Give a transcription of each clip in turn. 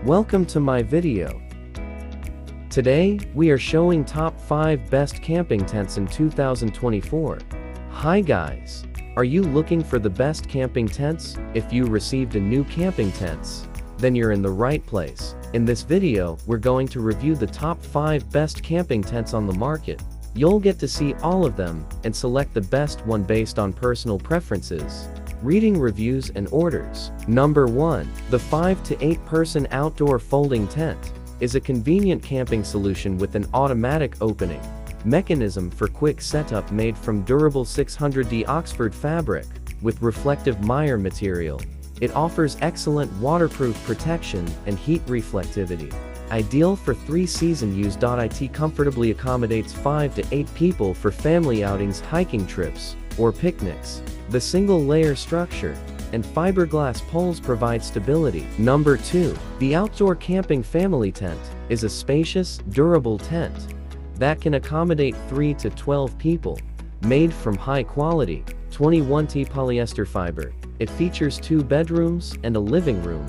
Welcome to my video. Today, we are showing top 5 best camping tents in 2024. Hi guys! Are you looking for the best camping tents? If you received a new camping tents, then you're in the right place. In this video, we're going to review the top 5 best camping tents on the market. You'll get to see all of them, and select the best one based on personal preferences. Reading reviews and orders. Number 1. The 5 to 8 person outdoor folding tent is a convenient camping solution with an automatic opening mechanism for quick setup made from durable 600D Oxford fabric with reflective Meyer material. It offers excellent waterproof protection and heat reflectivity. Ideal for 3-season use. It comfortably accommodates 5 to 8 people for family outings, hiking trips, or picnics. The single-layer structure and fiberglass poles provide stability. Number 2. The outdoor camping family tent is a spacious, durable tent that can accommodate 3 to 12 people. Made from high-quality 21T polyester fiber, it features 2 bedrooms and a living room.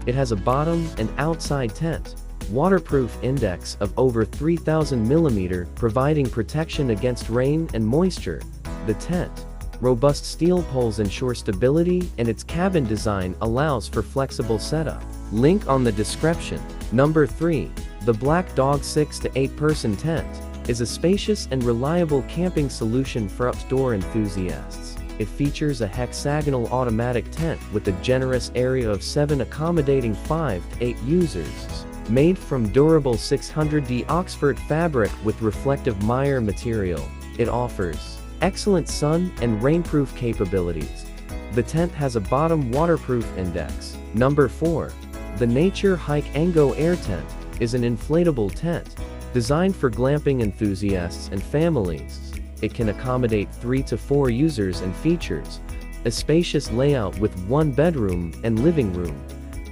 It has a bottom and outside tent waterproof index of over 3,000 mm, providing protection against rain and moisture. The tent robust steel poles ensure stability, and its cabin design allows for flexible setup. Link on the description. Number 3. The Black Dog 6 to 8 person tent is a spacious and reliable camping solution for outdoor enthusiasts. It features a hexagonal automatic tent with a generous area of 7 accommodating 5 to 8 users. Made from durable 600D Oxford fabric with reflective Meyer material, it offers excellent sun and rainproof capabilities. The tent has a bottom waterproof index. Number 4. The Nature Hike Ango Air Tent is an inflatable tent designed for glamping enthusiasts and families. It can accommodate 3 to 4 users and features a spacious layout with 1 bedroom and living room.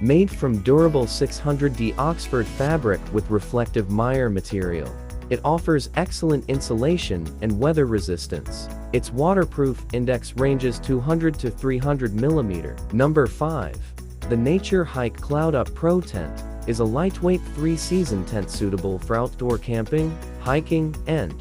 Made from durable 600D Oxford fabric with reflective Meyer material, it offers excellent insulation and weather resistance. Its waterproof index ranges 200 to 300 mm. Number 5. The Nature Hike Cloud Up Pro Tent is a lightweight 3-season tent suitable for outdoor camping, hiking, and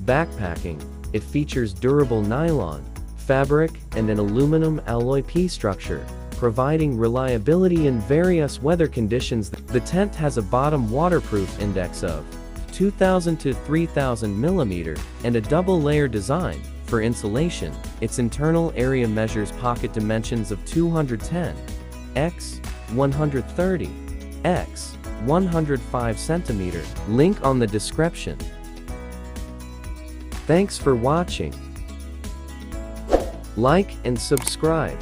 backpacking. It features durable nylon fabric and an aluminum alloy P structure, providing reliability in various weather conditions. The tent has a bottom waterproof index of 2,000 to 3,000 mm and a double-layer design for insulation. Its internal area measures pocket dimensions of 210 x 130 x 105 cm. Link on the description. Thanks for watching. Like and subscribe.